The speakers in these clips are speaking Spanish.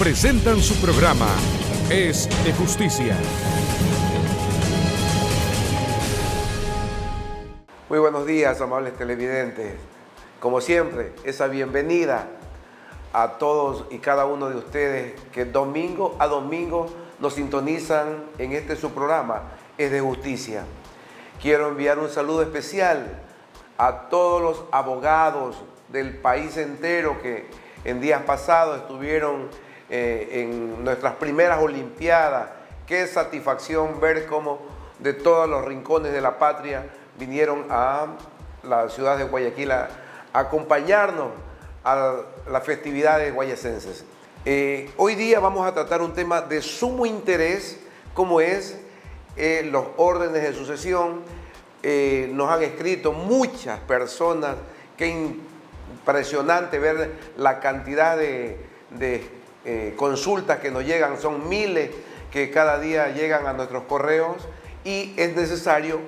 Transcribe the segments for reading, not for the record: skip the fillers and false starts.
presentan su programa Es de Justicia. Muy buenos días, amables televidentes. Como siempre, esa bienvenida a todos y cada uno de ustedes que domingo a domingo nos sintonizan en este su programa, Es de Justicia. Quiero enviar un saludo especial a todos los abogados del país entero que en días pasados estuvieron en nuestras primeras Olimpiadas. Qué satisfacción ver cómo de todos los rincones de la patria vinieron a la ciudad de Guayaquil a acompañarnos a las festividades guayacenses. Hoy día vamos a tratar un tema de sumo interés, como es los órdenes de sucesión. Nos han escrito muchas personas, qué impresionante ver la cantidad de consultas que nos llegan, son miles que cada día llegan a nuestros correos y es necesario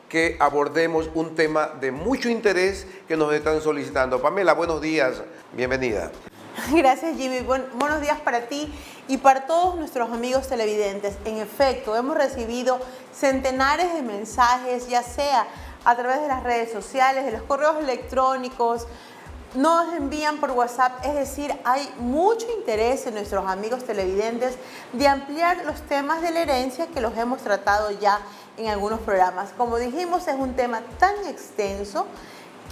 que abordemos un tema de mucho interés que nos están solicitando. Pamela, buenos días, bienvenida. Gracias, Jimmy. Buenos días para ti y para todos nuestros amigos televidentes. En efecto, hemos recibido centenares de mensajes, ya sea a través de las redes sociales, de los correos electrónicos, nos envían por WhatsApp, es decir, hay mucho interés en nuestros amigos televidentes de ampliar los temas de la herencia que los hemos tratado ya en algunos programas. Como dijimos, es un tema tan extenso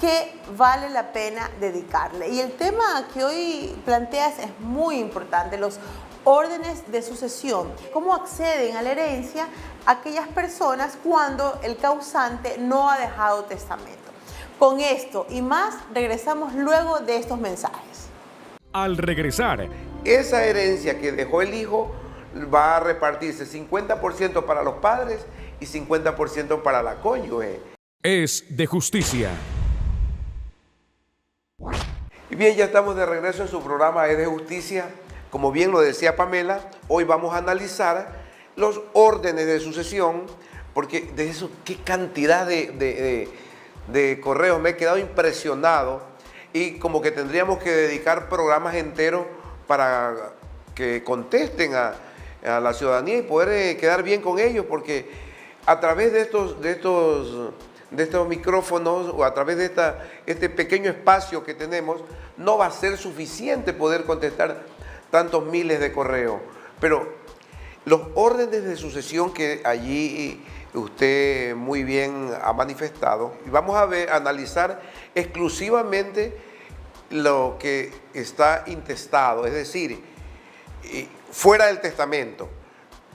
que vale la pena dedicarle. Y el tema que hoy planteas es muy importante, los órdenes de sucesión. ¿Cómo acceden a la herencia aquellas personas cuando el causante no ha dejado testamento? Con esto y más, regresamos luego de estos mensajes. Al regresar, esa herencia que dejó el hijo va a repartirse 50% para los padres y 50% para la cónyuge. Es de Justicia. Y bien, ya estamos de regreso en su programa Es de Justicia. Como bien lo decía Pamela, hoy vamos a analizar los órdenes de sucesión, porque de eso, qué cantidad de correos, me he quedado impresionado y como que tendríamos que dedicar programas enteros para que contesten a la ciudadanía y poder quedar bien con ellos, porque a través de estos micrófonos o a través de este pequeño espacio que tenemos, no va a ser suficiente poder contestar tantos miles de correos. Pero los órdenes de sucesión que allí usted muy bien ha manifestado, y vamos a analizar exclusivamente lo que está intestado, es decir, fuera del testamento.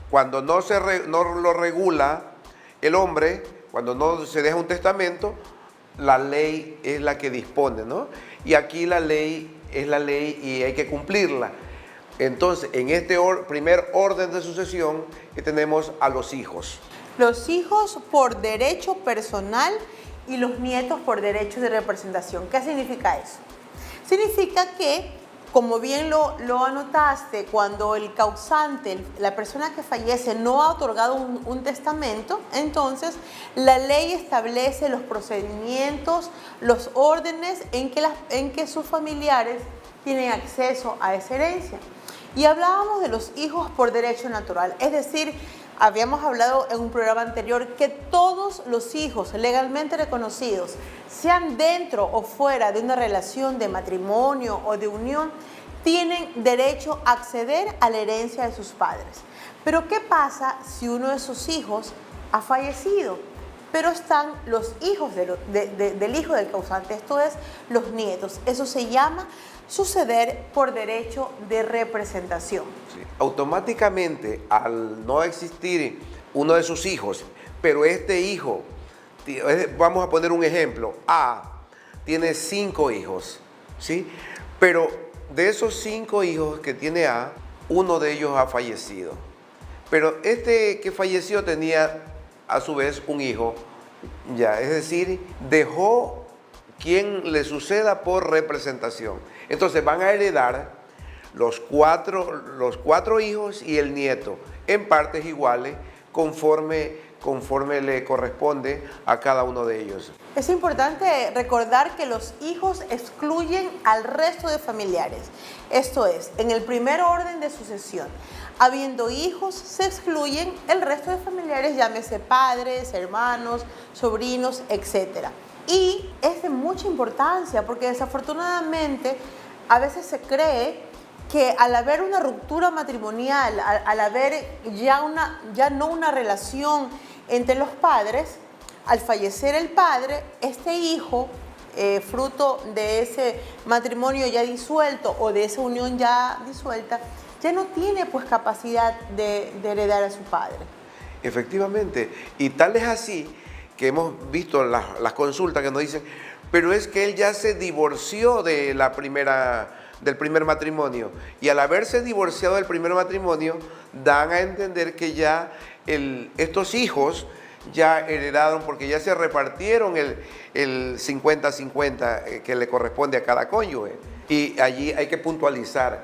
Cuando no lo regula el hombre, cuando no se deja un testamento, la ley es la que dispone, ¿no? Y aquí la ley es la ley y hay que cumplirla. Entonces, en este primer orden de sucesión que tenemos a los hijos. Los hijos por derecho personal y los nietos por derecho de representación. ¿Qué significa eso? Significa que, como bien lo anotaste, cuando el causante, la persona que fallece, no ha otorgado un testamento, entonces la ley establece los procedimientos, los órdenes en que sus familiares tienen acceso a esa herencia. Y hablábamos de los hijos por derecho natural, es decir, habíamos hablado en un programa anterior que todos los hijos legalmente reconocidos, sean dentro o fuera de una relación de matrimonio o de unión, tienen derecho a acceder a la herencia de sus padres. Pero ¿qué pasa si uno de sus hijos ha fallecido? Pero están los hijos del hijo del causante, esto es, los nietos. Eso se llama suceder por derecho de representación. Sí. Automáticamente, al no existir uno de sus hijos, pero este hijo, vamos a poner un ejemplo, A tiene 5 hijos, ¿sí? Pero de esos 5 hijos que tiene A, uno de ellos ha fallecido. Pero este que falleció tenía a su vez un hijo, ya, es decir, dejó quien le suceda por representación. Entonces van a heredar los cuatro hijos y el nieto en partes iguales conforme conforme le corresponde a cada uno de ellos. Es importante recordar que los hijos excluyen al resto de familiares. Esto es, en el primer orden de sucesión, habiendo hijos, se excluyen el resto de familiares, llámese padres, hermanos, sobrinos, etc. Y es de mucha importancia porque desafortunadamente a veces se cree que al haber una ruptura matrimonial, al haber ya no una relación entre los padres, al fallecer el padre, este hijo, fruto de ese matrimonio ya disuelto o de esa unión ya disuelta, ya no tiene pues capacidad de heredar a su padre. Efectivamente, y tal es así que hemos visto las consultas que nos dicen, pero es que él ya se divorció de del primer matrimonio, y al haberse divorciado del primer matrimonio, dan a entender que ya estos hijos ya heredaron, porque ya se repartieron el 50-50 que le corresponde a cada cónyuge. Y allí hay que puntualizar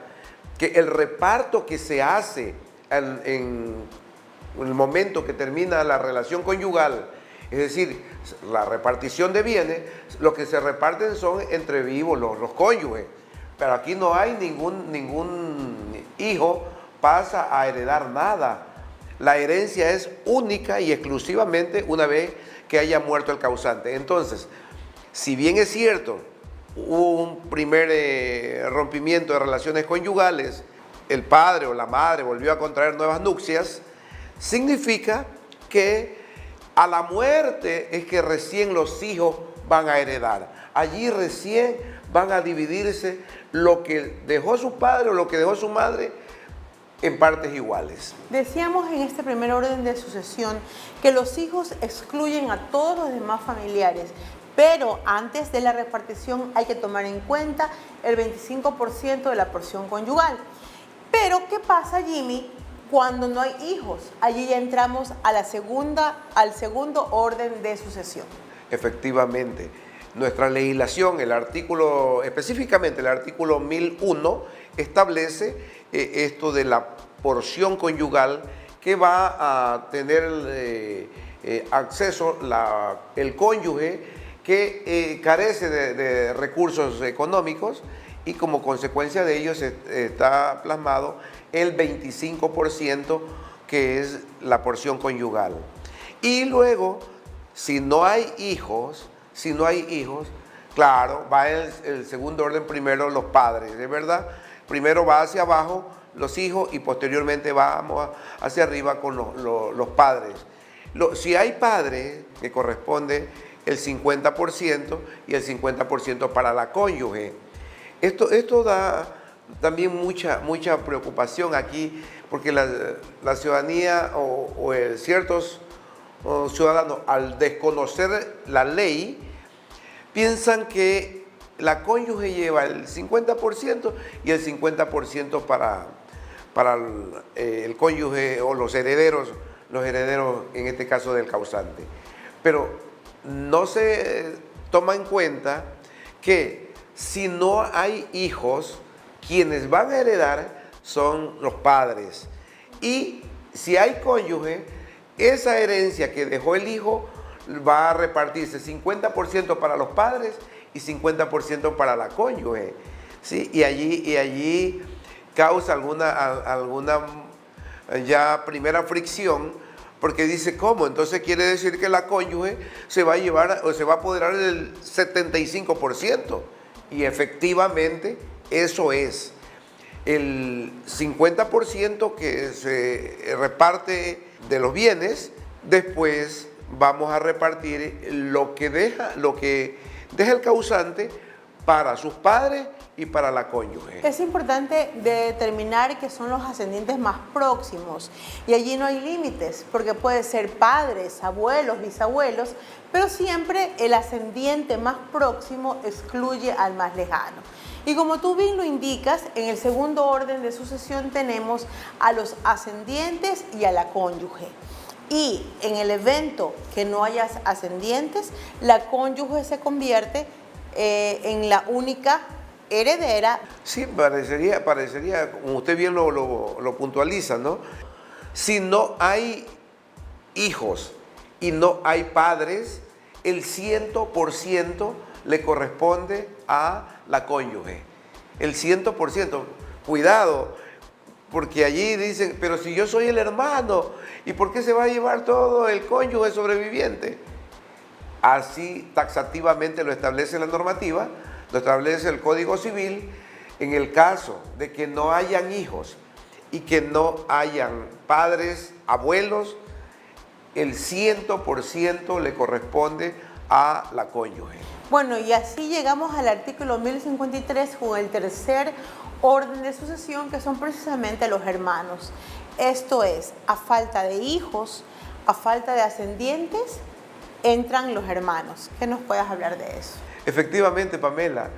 que el reparto que se hace en el momento que termina la relación conyugal, es decir, la repartición de bienes, lo que se reparten son entre vivos los cónyuges. Pero aquí no hay ningún hijo pasa a heredar nada. La herencia es única y exclusivamente una vez que haya muerto el causante. Entonces, si bien es cierto, hubo un primer rompimiento de relaciones conyugales, el padre o la madre volvió a contraer nuevas nupcias, significa que a la muerte es que recién los hijos van a heredar. Allí recién van a dividirse lo que dejó su padre o lo que dejó su madre en partes iguales. Decíamos en este primer orden de sucesión que los hijos excluyen a todos los demás familiares, pero antes de la repartición hay que tomar en cuenta el 25% de la porción conyugal. Pero, ¿qué pasa, Jimmy, cuando no hay hijos? Allí ya entramos a al segundo orden de sucesión. Efectivamente, nuestra legislación, específicamente el artículo 1001, establece esto de la porción conyugal que va a tener acceso el cónyuge que carece de recursos económicos, y como consecuencia de ello está plasmado el 25% que es la porción conyugal. Y luego, si no hay hijos, claro, va el segundo orden primero los padres, ¿de verdad? Primero va hacia abajo los hijos y posteriormente vamos hacia arriba con los padres. Si hay padres, que corresponde el 50% y el 50% para la cónyuge. Esto da también mucha preocupación aquí, porque la ciudadanía o ciertos ciudadanos, al desconocer la ley, piensan que la cónyuge lleva el 50% y el 50% para el cónyuge o los herederos en este caso del causante. Pero no se toma en cuenta que si no hay hijos, quienes van a heredar son los padres. Y si hay cónyuge, esa herencia que dejó el hijo va a repartirse 50% para los padres y 50% para la cónyuge, ¿sí? Y allí causa alguna ya primera fricción, porque dice, ¿cómo? Entonces quiere decir que la cónyuge se va a llevar o se va a apoderar del 75%. Y efectivamente eso es. El 50% que se reparte de los bienes, después vamos a repartir lo que deja el causante para sus padres y para la cónyuge. Es importante determinar que son los ascendientes más próximos, y allí no hay límites, porque puede ser padres, abuelos, bisabuelos, pero siempre el ascendiente más próximo excluye al más lejano. Y como tú bien lo indicas, en el segundo orden de sucesión tenemos a los ascendientes y a la cónyuge. Y en el evento que no haya ascendientes, la cónyuge se convierte en la única heredera. Sí, parecería, como usted bien lo puntualiza, ¿no? Si no hay hijos y no hay padres, el 100% le corresponde a la cónyuge. El 100%. Cuidado, porque allí dicen, pero si yo soy el hermano, ¿y por qué se va a llevar todo el cónyuge sobreviviente? Así taxativamente lo establece la normativa, lo establece el Código Civil. En el caso de que no hayan hijos y que no hayan padres, abuelos, el 100% le corresponde a la cónyuge. Bueno, y así llegamos al artículo 1053 con el tercer orden de sucesión, que son precisamente los hermanos. Esto es, a falta de hijos, a falta de ascendientes, entran los hermanos. ¿Qué nos puedes hablar de eso? Efectivamente, Pamela,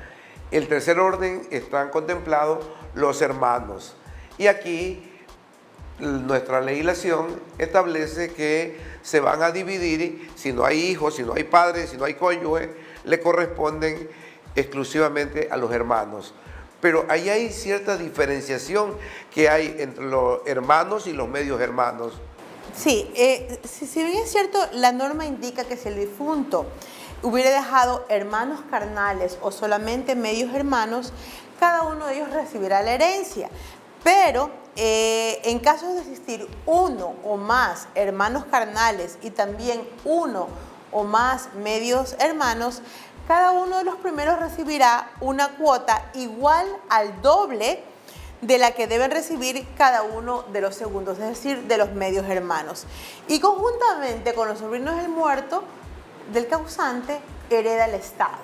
el tercer orden están contemplados los hermanos. Y aquí nuestra legislación establece que se van a dividir, si no hay hijos, si no hay padres, si no hay cónyuge, le corresponden exclusivamente a los hermanos. Pero ahí hay cierta diferenciación que hay entre los hermanos y los medios hermanos. Sí, si bien es cierto, la norma indica que si el difunto hubiera dejado hermanos carnales o solamente medios hermanos, cada uno de ellos recibirá la herencia. Pero en caso de existir uno o más hermanos carnales y también uno o más medios hermanos, cada uno de los primeros recibirá una cuota igual al doble de la que deben recibir cada uno de los segundos, es decir, de los medios hermanos. Y conjuntamente con los sobrinos del muerto, del causante, hereda el Estado.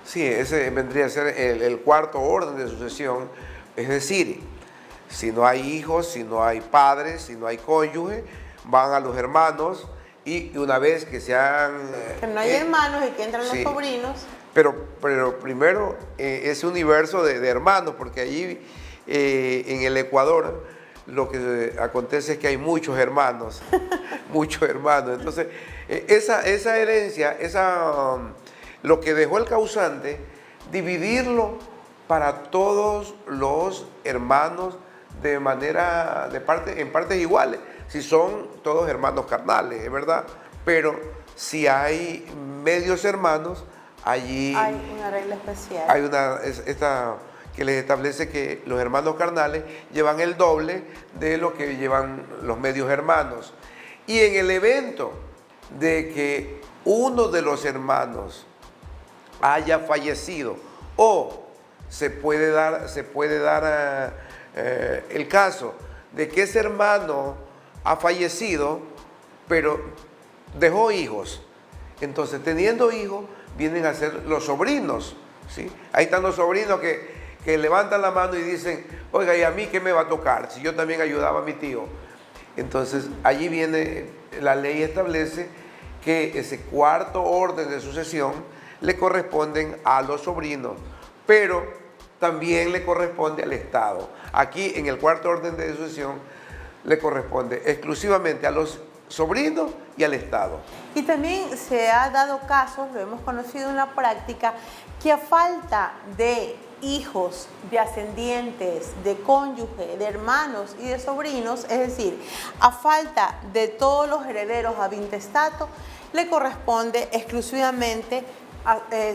Sí, ese vendría a ser el cuarto orden de sucesión, es decir, si no hay hijos, si no hay padres, si no hay cónyuge, van a los hermanos y una vez que se han... Que no hay hermanos y que entran los sobrinos. Pero primero ese universo de hermanos, porque allí en el Ecuador lo que acontece es que hay muchos hermanos, muchos hermanos. Entonces, esa herencia, lo que dejó el causante, dividirlo para todos los hermanos en partes iguales, si son todos hermanos carnales, es verdad, pero si hay medios hermanos, allí hay una regla especial. Hay esta que les establece que los hermanos carnales llevan el doble de lo que llevan los medios hermanos. Y en el evento de que uno de los hermanos haya fallecido o se puede dar el caso de que ese hermano ha fallecido, pero dejó hijos. Entonces, teniendo hijos, vienen a ser los sobrinos, ¿sí? Ahí están los sobrinos que levantan la mano y dicen, oiga, ¿y a mí qué me va a tocar? Si yo también ayudaba a mi tío. Entonces, allí viene, la ley establece que ese cuarto orden de sucesión le corresponden a los sobrinos, pero también le corresponde al Estado. Aquí, en el cuarto orden de sucesión, le corresponde exclusivamente a los sobrinos y al Estado. Y también se ha dado casos, lo hemos conocido en la práctica, que a falta de hijos, de ascendientes, de cónyuge, de hermanos y de sobrinos, es decir, a falta de todos los herederos ab intestato, le corresponde exclusivamente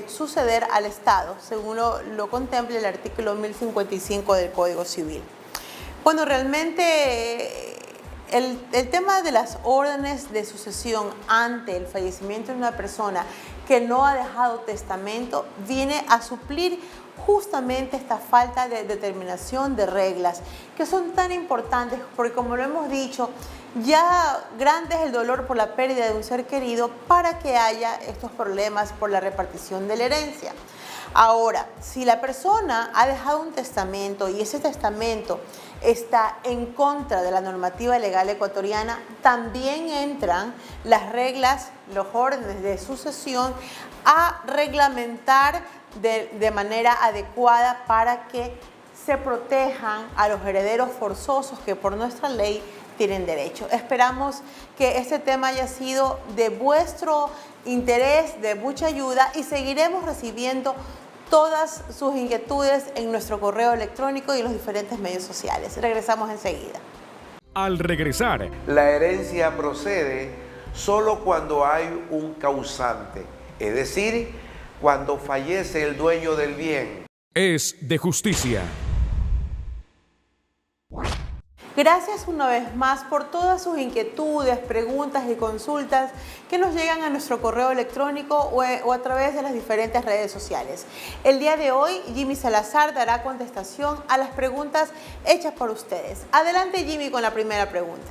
suceder al Estado, según lo contempla el artículo 1055 del Código Civil. Bueno, realmente el tema de las órdenes de sucesión ante el fallecimiento de una persona que no ha dejado testamento viene a suplir justamente esta falta de determinación de reglas que son tan importantes porque, como lo hemos dicho, ya grande es el dolor por la pérdida de un ser querido para que haya estos problemas por la repartición de la herencia. Ahora, si la persona ha dejado un testamento y ese testamento está en contra de la normativa legal ecuatoriana, también entran las reglas, los órdenes de sucesión a reglamentar de manera adecuada para que se protejan a los herederos forzosos que por nuestra ley tienen derecho. Esperamos que este tema haya sido de vuestro interés, de mucha ayuda, y seguiremos recibiendo todas sus inquietudes en nuestro correo electrónico y en los diferentes medios sociales. Regresamos enseguida. Al regresar, la herencia procede solo cuando hay un causante, es decir, cuando fallece el dueño del bien. Es de justicia. Gracias una vez más por todas sus inquietudes, preguntas y consultas que nos llegan a nuestro correo electrónico o a través de las diferentes redes sociales. El día de hoy, Jimmy Salazar dará contestación a las preguntas hechas por ustedes. Adelante, Jimmy, con la primera pregunta.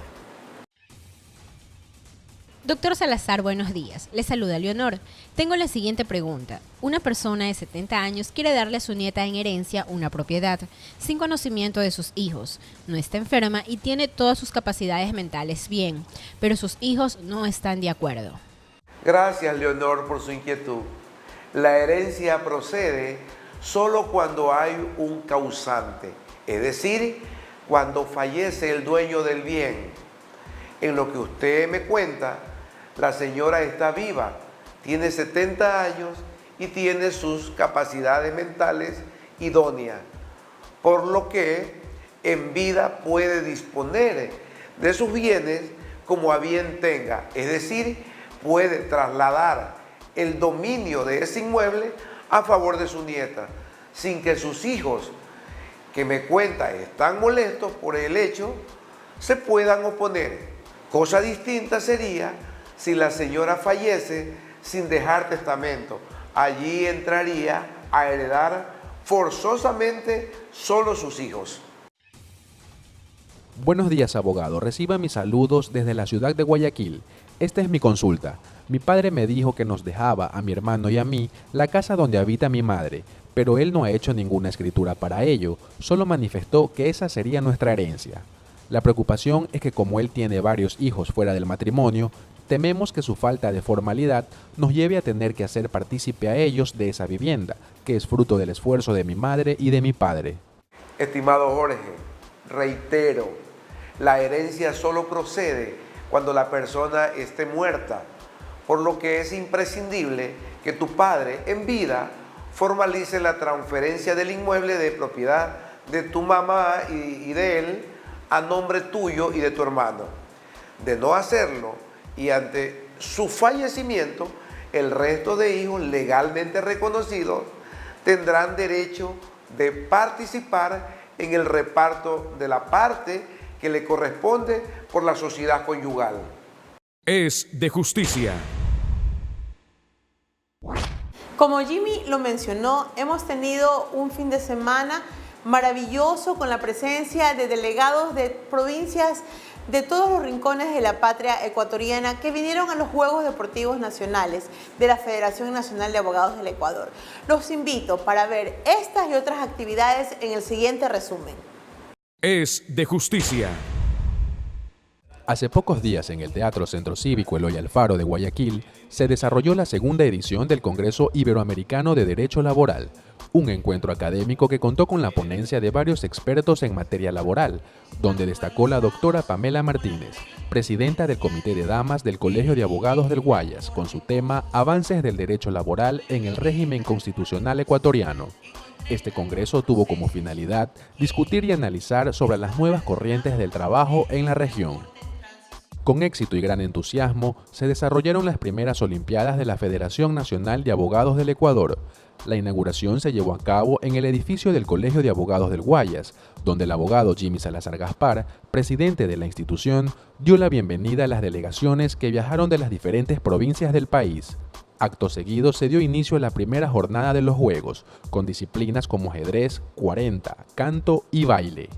Doctor Salazar, buenos días. Le saluda Leonor. Tengo la siguiente pregunta. Una persona de 70 años quiere darle a su nieta en herencia una propiedad, sin conocimiento de sus hijos. No está enferma y tiene todas sus capacidades mentales bien, pero sus hijos no están de acuerdo. Gracias, Leonor, por su inquietud. La herencia procede solo cuando hay un causante, es decir, cuando fallece el dueño del bien. En lo que usted me cuenta, la señora está viva, tiene 70 años y tiene sus capacidades mentales idóneas, por lo que en vida puede disponer de sus bienes como a bien tenga, es decir, puede trasladar el dominio de ese inmueble a favor de su nieta, sin que sus hijos, que me cuenta están molestos por el hecho, se puedan oponer. Cosa distinta sería si la señora fallece sin dejar testamento. Allí entraría a heredar forzosamente solo sus hijos. Buenos días, abogado. Reciba mis saludos desde la ciudad de Guayaquil. Esta es mi consulta. Mi padre me dijo que nos dejaba a mi hermano y a mí la casa donde habita mi madre, pero él no ha hecho ninguna escritura para ello, solo manifestó que esa sería nuestra herencia. La preocupación es que como él tiene varios hijos fuera del matrimonio, tememos que su falta de formalidad nos lleve a tener que hacer partícipe a ellos de esa vivienda, que es fruto del esfuerzo de mi madre y de mi padre. Estimado Jorge, reitero, la herencia solo procede cuando la persona esté muerta, por lo que es imprescindible que tu padre en vida formalice la transferencia del inmueble de propiedad de tu mamá y de él a nombre tuyo y de tu hermano. De no hacerlo y ante su fallecimiento, el resto de hijos legalmente reconocidos tendrán derecho de participar en el reparto de la parte que le corresponde por la sociedad conyugal. Es de justicia. Como Jimmy lo mencionó, hemos tenido un fin de semana maravilloso con la presencia de delegados de provincias de todos los rincones de la patria ecuatoriana que vinieron a los Juegos Deportivos Nacionales de la Federación Nacional de Abogados del Ecuador. Los invito para ver estas y otras actividades en el siguiente resumen. Es de justicia. Hace pocos días en el Teatro Centro Cívico Eloy Alfaro de Guayaquil se desarrolló la segunda edición del Congreso Iberoamericano de Derecho Laboral, un encuentro académico que contó con la ponencia de varios expertos en materia laboral, donde destacó la doctora Pamela Martínez, presidenta del Comité de Damas del Colegio de Abogados del Guayas, con su tema Avances del Derecho Laboral en el régimen constitucional ecuatoriano. Este congreso tuvo como finalidad discutir y analizar sobre las nuevas corrientes del trabajo en la región. Con éxito y gran entusiasmo, se desarrollaron las primeras Olimpiadas de la Federación Nacional de Abogados del Ecuador. La inauguración se llevó a cabo en el edificio del Colegio de Abogados del Guayas, donde el abogado Jimmy Salazar Gaspar, presidente de la institución, dio la bienvenida a las delegaciones que viajaron de las diferentes provincias del país. Acto seguido se dio inicio a la primera jornada de los Juegos, con disciplinas como ajedrez, 40, canto y baile.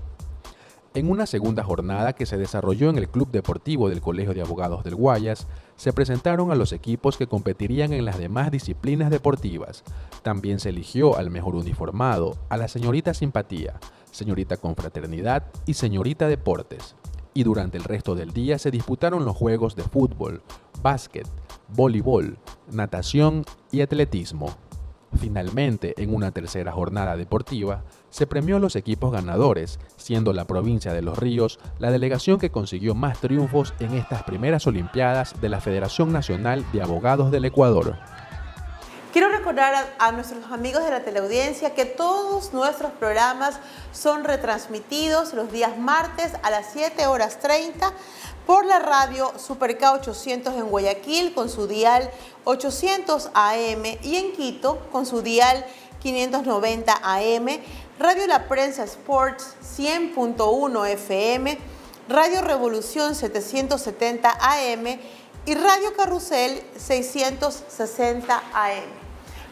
En una segunda jornada que se desarrolló en el Club Deportivo del Colegio de Abogados del Guayas, se presentaron a los equipos que competirían en las demás disciplinas deportivas. También se eligió al mejor uniformado, a la señorita Simpatía, señorita Confraternidad y señorita Deportes. Y durante el resto del día se disputaron los juegos de fútbol, básquet, voleibol, natación y atletismo. Finalmente, en una tercera jornada deportiva, se premió a los equipos ganadores, siendo la provincia de Los Ríos la delegación que consiguió más triunfos en estas primeras Olimpiadas de la Federación Nacional de Abogados del Ecuador. Quiero recordar a nuestros amigos de la teleaudiencia que todos nuestros programas son retransmitidos los días martes a las 7:30 por la radio Super K 800 en Guayaquil con su dial 800 AM y en Quito con su dial 590 AM, Radio La Prensa Sports 100.1 FM, Radio Revolución 770 AM y Radio Carrusel 660 AM.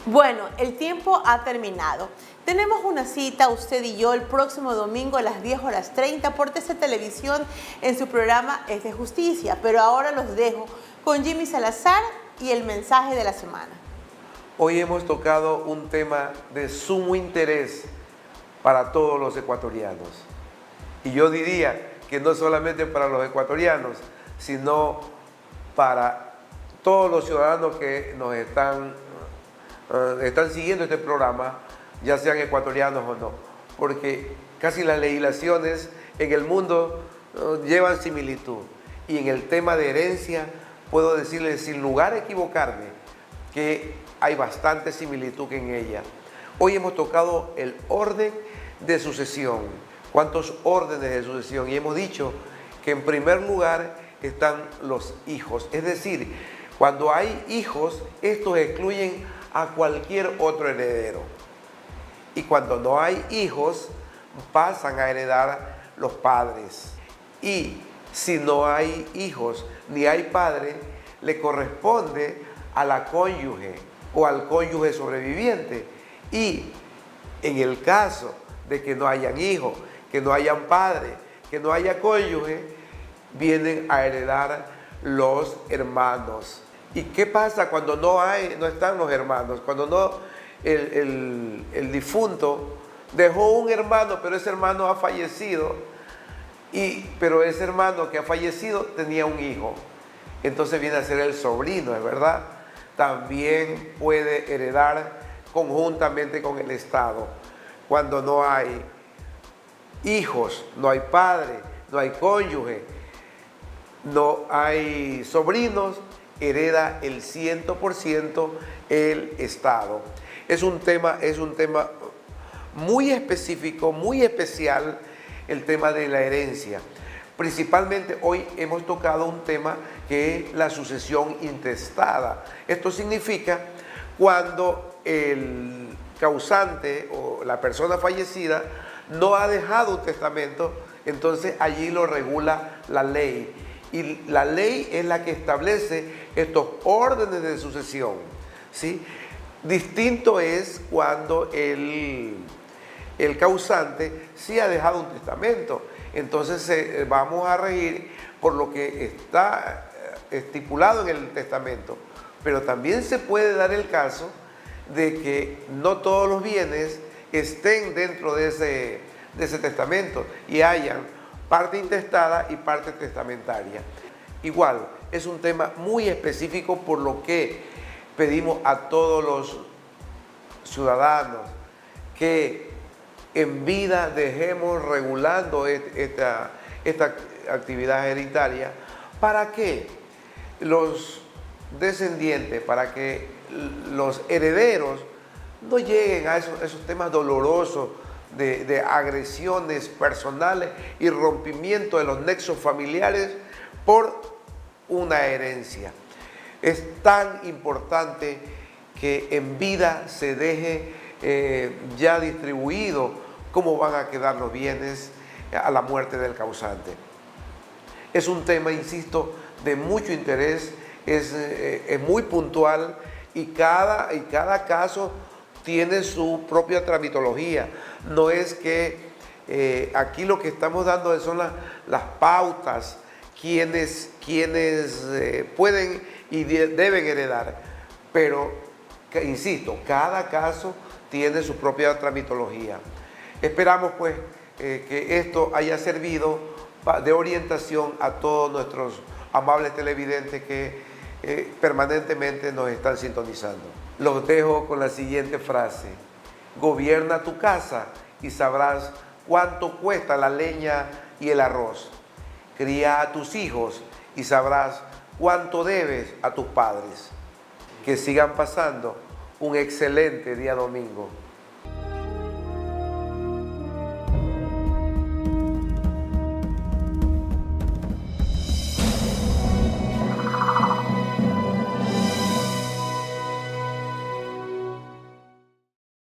Bueno, el tiempo ha terminado. Tenemos una cita, usted y yo, el próximo domingo a las 10:30 por TC Televisión en su programa Es de Justicia. Pero ahora los dejo con Jimmy Salazar y el mensaje de la semana. Hoy hemos tocado un tema de sumo interés para todos los ecuatorianos. Y yo diría que no solamente para los ecuatorianos, sino para todos los ciudadanos que nos están siguiendo este programa, ya sean ecuatorianos o no, porque casi las legislaciones en el mundo llevan similitud. Y en el tema de herencia, puedo decirles sin lugar a equivocarme que hay bastante similitud en ella. Hoy hemos tocado el orden de sucesión. ¿Cuántos órdenes de sucesión? Y hemos dicho que en primer lugar están los hijos. Es decir, cuando hay hijos, estos excluyen a cualquier otro heredero. Y cuando no hay hijos, pasan a heredar los padres. Y si no hay hijos ni hay padre, le corresponde a la cónyuge o al cónyuge sobreviviente. Y en el caso de que no hayan hijos, que no hayan padre, que no haya cónyuge, vienen a heredar los hermanos. ¿Y qué pasa cuando no están los hermanos? Cuando el difunto dejó un hermano, pero ese hermano ha fallecido, pero ese hermano que ha fallecido tenía un hijo. Entonces viene a ser el sobrino, ¿es verdad? También puede heredar conjuntamente con el Estado. Cuando no hay hijos, no hay padre, no hay cónyuge, no hay sobrinos, hereda el 100% el Estado. Es un tema muy específico, muy especial, el tema de la herencia. Principalmente hoy hemos tocado un tema que es la sucesión intestada. Esto significa cuando el causante o la persona fallecida no ha dejado un testamento, entonces allí lo regula la ley. Y la ley es la que establece estos órdenes de sucesión, ¿sí? Distinto es cuando el causante sí ha dejado un testamento. Entonces vamos a regir por lo que está estipulado en el testamento. Pero también se puede dar el caso de que no todos los bienes estén dentro de ese testamento y hayan parte intestada y parte testamentaria. Igual, es un tema muy específico, por lo que pedimos a todos los ciudadanos que en vida dejemos regulando esta actividad hereditaria para que los descendientes, para que los herederos no lleguen a esos temas dolorosos de agresiones personales y rompimiento de los nexos familiares por una herencia. Es tan importante que en vida se deje ya distribuido cómo van a quedar los bienes a la muerte del causante. Es un tema, insisto, de mucho interés, es muy puntual y cada caso tiene su propia tramitología. No es que aquí lo que estamos dando son las pautas, quienes pueden y deben heredar, pero insisto, cada caso tiene su propia tramitología. Esperamos pues que esto haya servido de orientación a todos nuestros amables televidentes que permanentemente nos están sintonizando. Los dejo con la siguiente frase: gobierna tu casa y sabrás cuánto cuesta la leña y el arroz. Cría a tus hijos y sabrás cuánto debes a tus padres. Que sigan pasando un excelente día domingo.